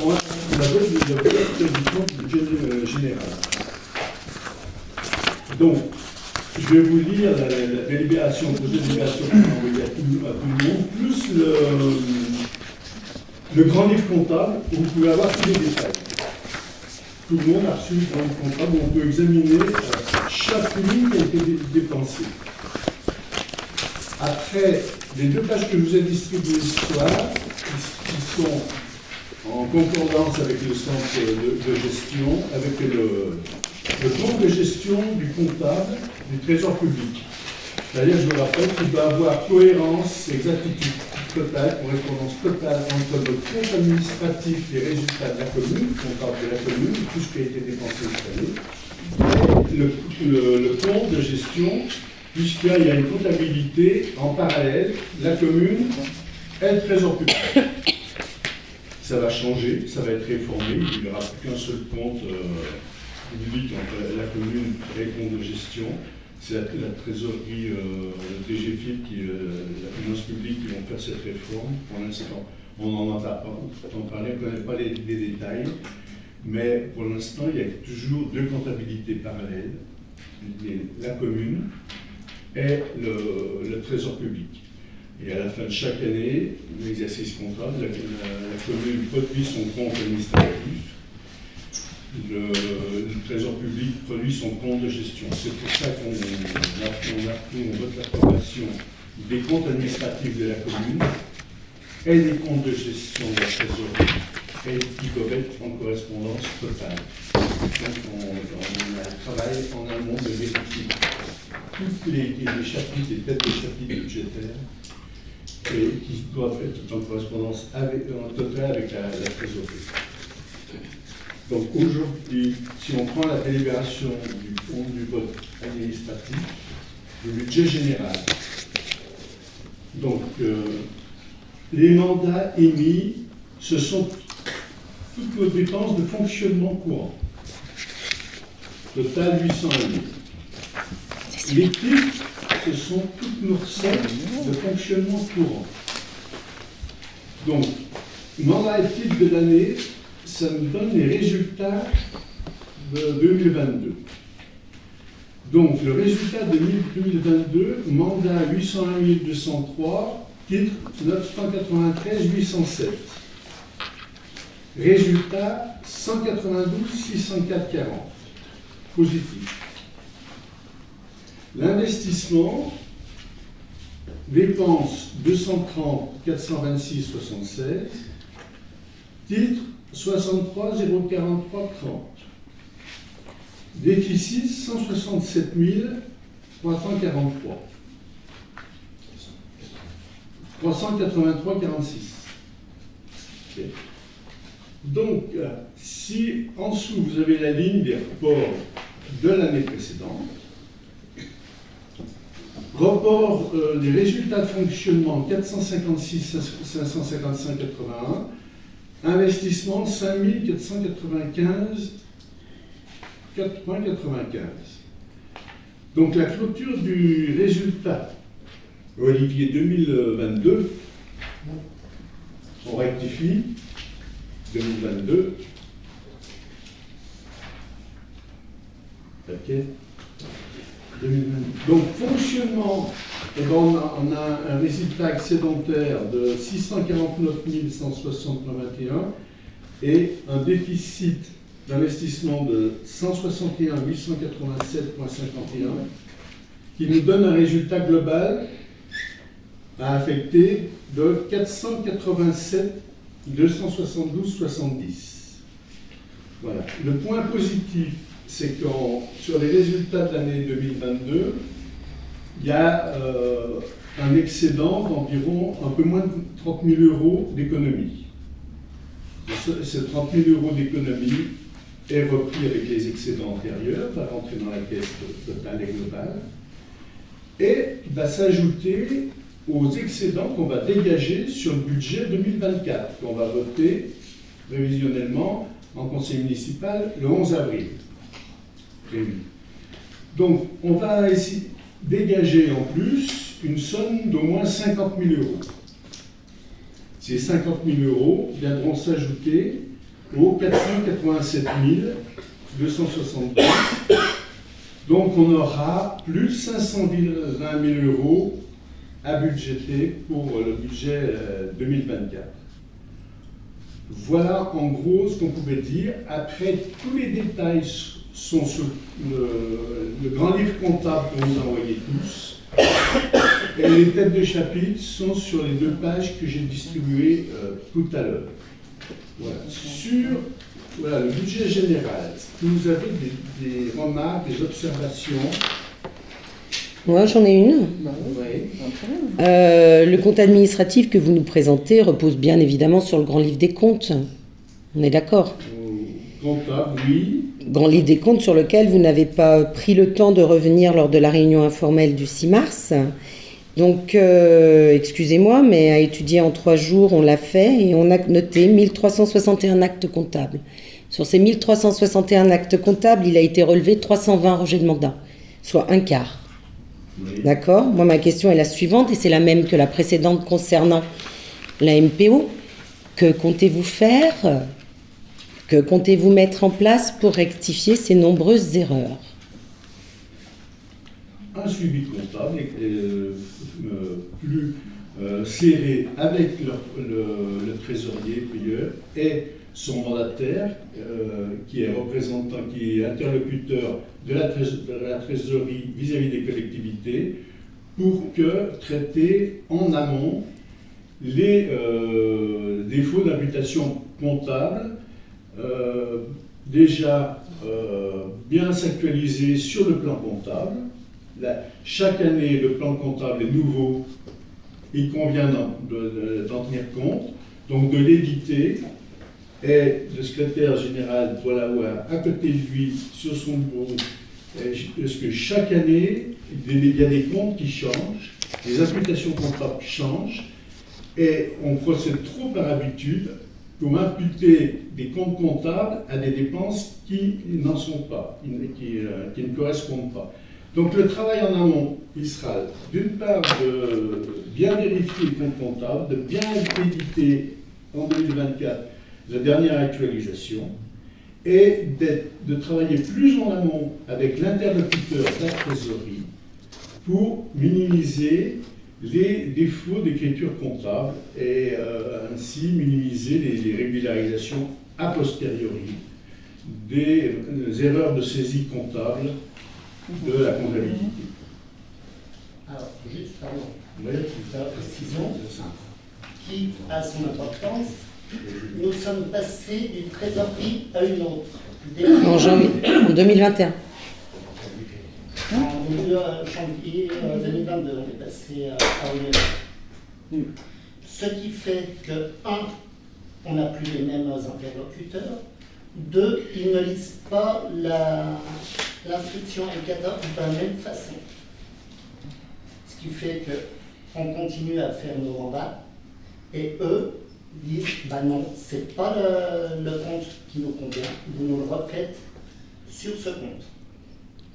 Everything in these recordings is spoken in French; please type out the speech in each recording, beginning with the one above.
On a vote du compte budget général. Donc, je vais vous lire la délibération, le projet de délibération qu'on a envoyé à tout le monde, plus le grand livre comptable où vous pouvez avoir tous les détails. Tout le monde a reçu le grand livre comptable où on peut examiner chaque ligne qui a été dépensée. Après, les deux pages que je vous ai distribuées ce soir, qui sont en concordance avec le centre de gestion, avec le compte de gestion du comptable du Trésor public. C'est-à-dire, je vous rappelle qu'il doit avoir cohérence, exactitude totale, correspondance totale entre le compte administratif des résultats de la commune, comptable de la commune, tout ce qui a été dépensé cette année, et le compte de gestion, puisqu'il y a une comptabilité en parallèle, la commune et le Trésor public. Ça va changer, ça va être réformé, il n'y aura plus qu'un seul compte public entre la commune et le compte de gestion. C'est la trésorerie, le TGFIP, la finance publique qui vont faire cette réforme. Pour l'instant, on n'en entend pas parler, on ne connaît pas les détails, mais pour l'instant, il y a toujours deux comptabilités parallèles, la commune et le Trésor public. Et à la fin de chaque année, l'exercice comptable, la commune produit son compte administratif, le Trésor public produit son compte de gestion. C'est pour ça qu'on vote l'approbation des comptes administratifs de la commune et des comptes de gestion de la trésorerie, et qui doivent être en correspondance totale. Donc on a un travail en amont de vérifier tous les chapitres, les têtes de chapitres budgétaires, et qui doivent être en correspondance totale avec la trésorerie. Donc aujourd'hui, si on prend la délibération du compte du vote administratif, du budget général, donc les mandats émis, ce sont toutes nos dépenses de fonctionnement courant. Total 800 000. Les titres, ce sont toutes nos recettes de fonctionnement courant. Donc, mandat et titre de l'année, ça nous donne les résultats de 2022. Donc, le résultat de 2022, mandat 801 203, titre 993 807. Résultat 192 604 40. Positif. L'investissement, dépenses 230 426 76, titre 63 043 30. Déficit 167 343. 383 46. Okay. Donc, si en dessous vous avez la ligne des reports de l'année précédente, report des résultats de fonctionnement 456 555 81, investissement 5 495 4,95. Donc la clôture du résultat Olivier 2022, on rectifie 2022. Ok. 2022. Donc fonctionnement, eh ben, on a un résultat excédentaire de 649 160,21 et un déficit d'investissement de 161 887,51 qui nous donne un résultat global à affecter de 487 272,70. Voilà. Le point positif, c'est que sur les résultats de l'année 2022, il y a un excédent d'environ un peu moins de 30 000 euros d'économie. Ces 30 000 euros d'économie est repris avec les excédents antérieurs, va rentrer dans la caisse totale et globale, et va s'ajouter aux excédents qu'on va dégager sur le budget 2024, qu'on va voter prévisionnellement en conseil municipal le 11 avril. Prévu. Donc, on va essayer dégager en plus une somme d'au moins 50 000 euros. Ces 50 000 euros viendront s'ajouter au 487 270. Donc on aura plus de 520 000 euros à budgéter pour le budget 2024. Voilà en gros ce qu'on pouvait dire. Après, tous les détails sont sur le grand livre comptable que vous envoyez tous. Et les têtes de chapitre sont sur les 2 pages que j'ai distribuées tout à l'heure. Voilà. Sur le budget général, est-ce que vous avez des remarques, des observations? Moi, j'en ai une. Oui. Le compte administratif que vous nous présentez repose bien évidemment sur le grand livre des comptes. On est d'accord? Comptable, oui. Grand livre des comptes sur lequel vous n'avez pas pris le temps de revenir lors de la réunion informelle du 6 mars. Donc, excusez-moi, mais à étudier en 3 jours, on l'a fait et on a noté 1361 actes comptables. Sur ces 1361 actes comptables, il a été relevé 320 rejets de mandat, soit un quart. Oui. D'accord? Moi, ma question est la suivante, et c'est la même que la précédente concernant la MPO. Que comptez-vous faire? Que comptez-vous mettre en place pour rectifier ces nombreuses erreurs? Un suivi comptable plus serré avec le trésorier payeur et son mandataire qui est représentant, qui est interlocuteur de la trésorerie vis-à-vis des collectivités pour traiter en amont les défauts d'imputation comptable déjà bien s'actualiser sur le plan comptable. Chaque année, le plan comptable est nouveau, il convient d'en tenir compte, donc de l'éditer, et le secrétaire général doit l'avoir à côté de lui sur son bureau, parce que chaque année, il y a des comptes qui changent, les imputations comptables changent, et on procède trop par habitude pour imputer des comptes comptables à des dépenses qui n'en sont pas, qui ne correspondent pas. Donc le travail en amont, il sera d'une part de bien vérifier le compte comptable, de bien éditer en 2024 la dernière actualisation, et de travailler plus en amont avec l'interlocuteur de la trésorerie pour minimiser les défauts d'écriture comptable et ainsi minimiser les régularisations a posteriori des erreurs de saisie comptable de la comptabilité. Alors, juste, pardon, petite précision qui a son importance. Nous sommes passés d'une trésorerie à une autre. En janvier, en 2021. En janvier 2022, on est passé à une autre. Ce qui fait que, 1, on n'a plus les mêmes interlocuteurs. 2, ils ne lisent pas l'instruction L14 de la même façon. Ce qui fait qu'on continue à faire nos mandats et eux disent bah non, c'est pas le compte qui nous convient, vous nous le refaites sur ce compte.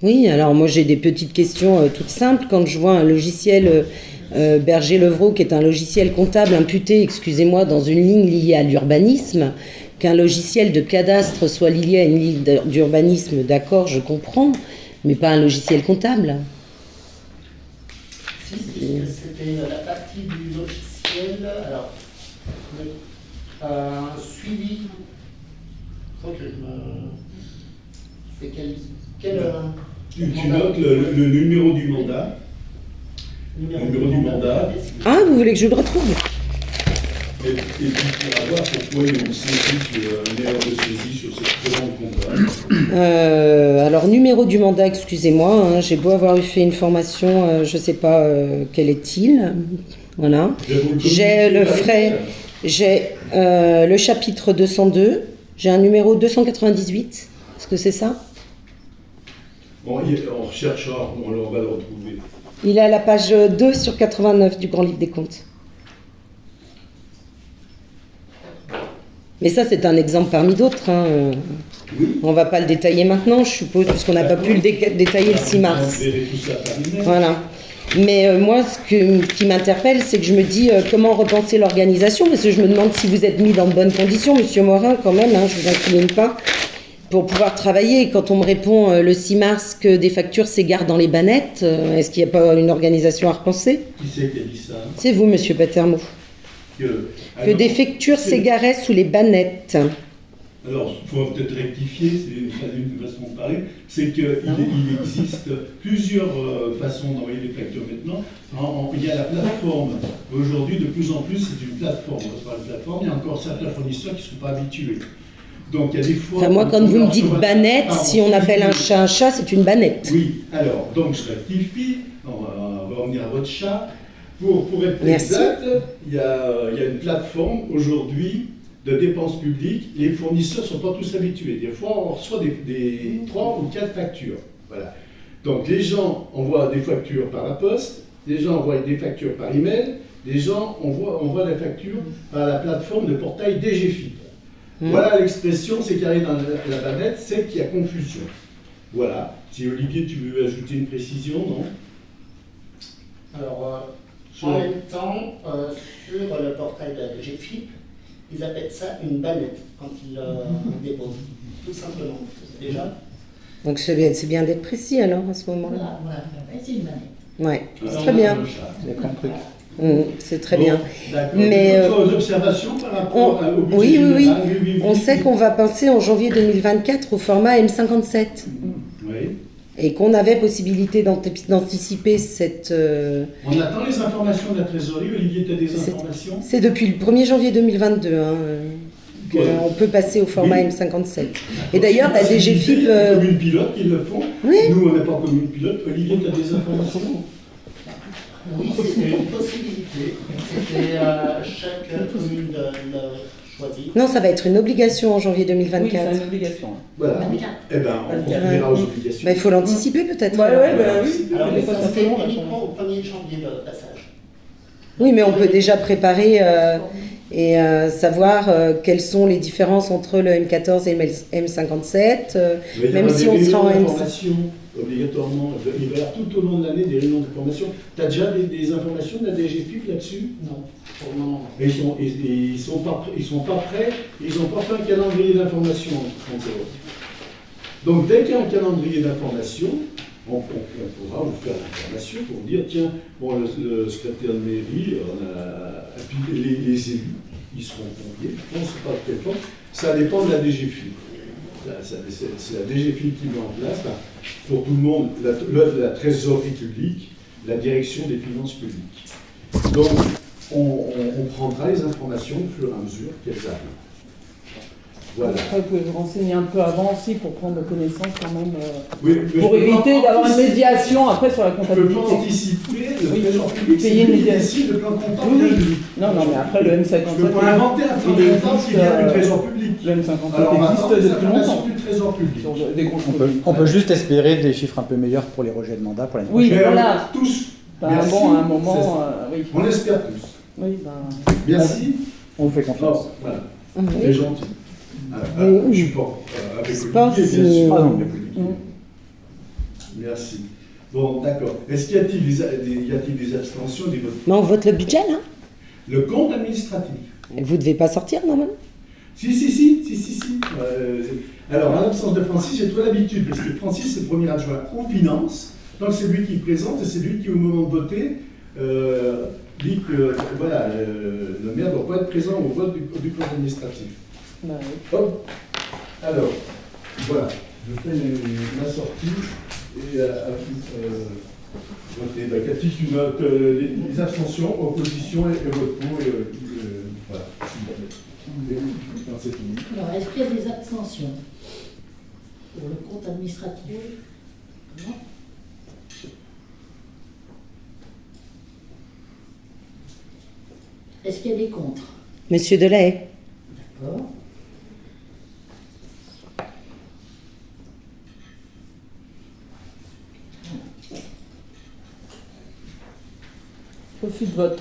Oui, alors moi j'ai des petites questions toutes simples. Quand je vois un logiciel Berger-Levrault, qui est un logiciel comptable imputé, excusez-moi, dans une ligne liée à l'urbanisme, qu'un logiciel de cadastre soit lié à une ligne d'urbanisme, d'accord, je comprends, mais pas un logiciel comptable. Si, c'était la partie du logiciel, alors, un suivi, faut que je me... C'est quel Tu notes le numéro du mandat. Numéro du mandat. Ah, vous voulez que je le retrouve? Et tu pourras voir pourquoi ils ont saisi sur une erreur de saisie sur cette demande comptable. Alors, numéro du mandat, excusez-moi, hein, j'ai beau avoir fait une formation, je ne sais pas quel est-il. Voilà. J'ai le frais, j'ai le chapitre 202, j'ai un numéro 298. Est-ce que c'est ça? Bon, on recherchera, on va le retrouver. Il est à la page 2 sur 89 du Grand Livre des Comptes. Mais ça, c'est un exemple parmi d'autres. Hein. Oui. On ne va pas le détailler maintenant, je suppose, puisqu'on n'a pas pu le détailler le 6 mars. Voilà. Mais moi, ce qui m'interpelle, c'est que je me dis comment repenser l'organisation, parce que je me demande si vous êtes mis dans de bonnes conditions, Monsieur Morin, quand même, hein, je vous incrimine pas, pour pouvoir travailler. Et quand on me répond le 6 mars que des factures s'égarent dans les bannettes, est-ce qu'il n'y a pas une organisation à repenser? Qui c'est qui a dit ça? C'est vous, Monsieur Patermo. Que des factures s'égaraient sous les bannettes. Alors, il faut peut-être rectifier, c'est une façon de parler, c'est qu'il existe plusieurs façons d'envoyer des factures maintenant. Il y a la plateforme. Aujourd'hui, de plus en plus, c'est une plateforme. On parle de plateforme, il y a encore certains fournisseurs qui ne sont pas habitués. Donc, il y a des fois... Enfin, moi, quand vous me dites bannette, si on appelle un chat, c'est une bannette. Oui, alors, donc je rectifie, on va revenir à votre chat. Pour être Merci. exact, il y a une plateforme aujourd'hui de dépenses publiques. Les fournisseurs ne sont pas tous habitués. Des fois, on reçoit des 3 ou 4 factures. Voilà. Donc, les gens envoient des factures par la poste, les gens envoient des factures par email, les gens envoient des factures par la plateforme de portail DGFIP. Voilà l'expression, c'est carré dans la bannette, c'est qu'il y a confusion. Voilà. Si Olivier, tu veux ajouter une précision, non? Alors, en même temps, sur le portail de la DGFIP, ils appellent ça une bannette quand ils déposent, tout simplement. Déjà. Donc c'est bien d'être précis alors à ce moment-là. Voilà, c'est une bannette. Ouais, c'est très bien. C'est très bien. D'accord. Mais d'autres observations par rapport au budget oui, général? On sait qu'on va passer en janvier 2024 au format M57. Oui. Et qu'on avait possibilité d'anticiper cette... On attend les informations de la trésorerie. Olivier, tu as des informations? C'est depuis le 1er janvier 2022 qu'on peut passer au format Oui. M57. Et d'ailleurs, la DGFIP... Il y a des communes pilotes qui le font. Oui. Nous, on n'est pas commune pilote. Olivier, tu as des informations? Oui, c'était une possibilité. C'était chaque commune de choisir. Non, ça va être une obligation en janvier Oui, 2024. c'est une obligation. Voilà. 24. Eh bien, on reviendra aux obligations. Bah, il faut l'anticiper peut-être. Ouais, alors. oui. Alors, Des fois, ça ça fait c'était long, uniquement au 1er janvier le passage. Oui, mais on peut déjà préparer et savoir quelles sont les différences entre le M14 et le M57, même si on sera en M57. Obligatoirement, il va y avoir tout au long de l'année des réunions d'information. Tu as déjà des informations de la DGFIP là-dessus? Non, pour le moment. Et ils sont pas prêts, ils n'ont pas fait un calendrier d'information encore. Donc dès qu'il y a un calendrier d'information, on pourra vous faire l'information pour vous dire, tiens, bon, le secrétaire de mairie, et puis les élus, ils seront conviés. Je pense pas de quelle forme. Ça dépend de la DGFIP. C'est la DGFIP qui met en place, pour tout le monde, la trésorerie publique, la direction des finances publiques. Donc, on prendra les informations au fur et à mesure qu'elles arrivent. Voilà. Après, vous pouvez vous renseigner un peu avant aussi pour prendre connaissance quand même, Oui, mais pour je peux éviter pas d'avoir une anticiper- médiation après sur la Je peux comptabilité. pas anticiper le Oui, trésor public, payer c'est une lui qui médiation. décide le plan comptable Oui, de oui. lui. Non, mais après le M57, Je ne peux pas inventer un plan il existe, comptable qui vient du trésor public. le M57 Alors, on attend existe les depuis informations longtemps. du trésor public. Sur des grosses On peut juste espérer des chiffres un peu meilleurs pour les rejets de mandat pour l'année Oui, prochaine. Mais voilà. tous. Ben, Merci. bon, à un C'est moment, ça. oui. On espère tous. Oui, ben, Merci. On vous fait confiance. Oh, voilà. Oui. C'est gentil. Oui. Je suis pas avec Sport, Olivier, bien c'est- sûr. Ah non. avec Olivier. Merci. Bon, d'accord. Est-ce qu'il y a-t-il des abstentions des votes? Mais on vote le budget, là. Le compte administratif. Vous ne devez pas sortir, normalement. Si. Alors, en l'absence de Francis, j'ai trop l'habitude, parce que Francis, c'est le premier adjoint aux finances, donc c'est lui qui présente, et c'est lui qui, au moment de voter, dit que voilà, le maire ne doit pas être présent au vote du compte administratif. ben, oui. Hop. Alors, voilà, je fais ma sortie, et voter. Donc, Cathy, tu notes les abstentions, opposition et vote pour, et voilà. Quand c'est fini. Alors, est-ce qu'il y a des abstentions pour le compte administratif? Non. Est-ce qu'il y a des contre? Monsieur Delahaye. D'accord. Refus de vote.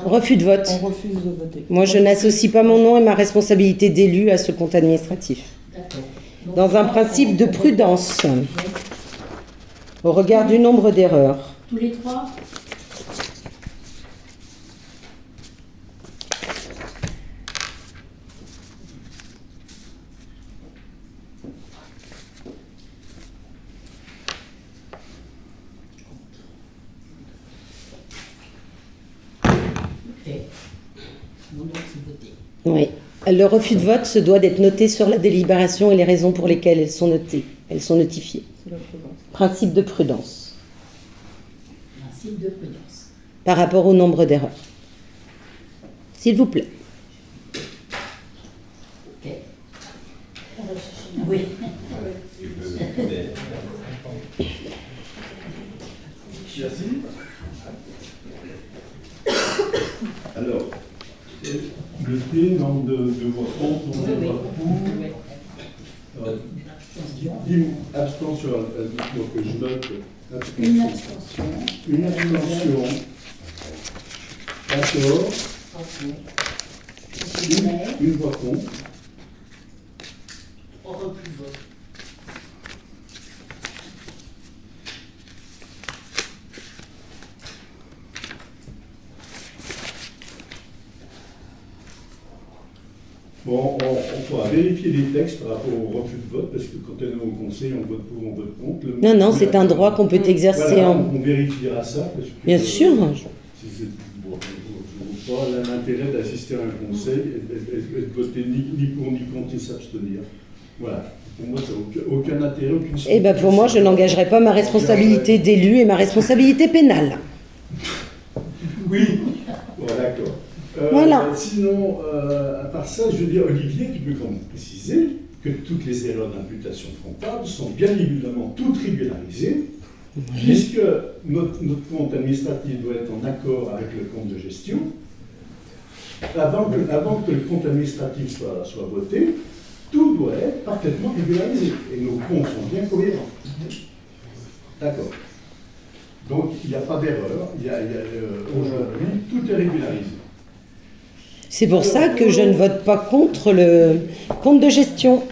Refus de vote. On refuse de voter. Moi, je n'associe pas mon nom et ma responsabilité d'élu à ce compte administratif. D'accord. Dans un principe de prudence, au regard du nombre d'erreurs Tous les trois? Ok. Bon, donc c'est voté. Oui. Le refus de vote se doit d'être noté sur la délibération et les raisons pour lesquelles elles sont notées. Elles sont notifiées. C'est la prudence. Principe de prudence Principe de prudence. par rapport au nombre d'erreurs. S'il vous plaît. Ok. Oui. Merci. Alors, le T, nombre de voix contre, nombre de voix pour. Abstention, donc je note Une abstention. abstention. Une abstention. D'accord. Une voix contre. 3 refus de vote. Bon, on va vérifier les textes par rapport au refus de vote, parce que quand on est au conseil, on vote pour, on vote contre. Non, non, c'est un droit qu'on peut exercer Voilà, en... on vérifiera ça. Parce que, Bien sûr. Bon, je ne vois pas l'intérêt d'assister à un conseil et de voter ni pour ni contre et s'abstenir. Voilà. Pour moi, ça n'a aucun intérêt, aucune Eh bien, pour moi, je n'engagerai pas ma responsabilité d'élu et ma responsabilité pénale. Oui, bon, d'accord. Voilà. Sinon, à part ça, je veux dire, Olivier, qui peut quand même préciser que toutes les erreurs d'imputation frontale sont bien évidemment toutes régularisées, puisque notre compte administratif doit être en accord avec le compte de gestion. Avant que le compte administratif soit voté, tout doit être parfaitement régularisé. Et nos comptes sont bien cohérents. D'accord. Donc, il n'y a pas d'erreur. Aujourd'hui, tout est régularisé. C'est pour ça que je ne vote pas contre le compte de gestion.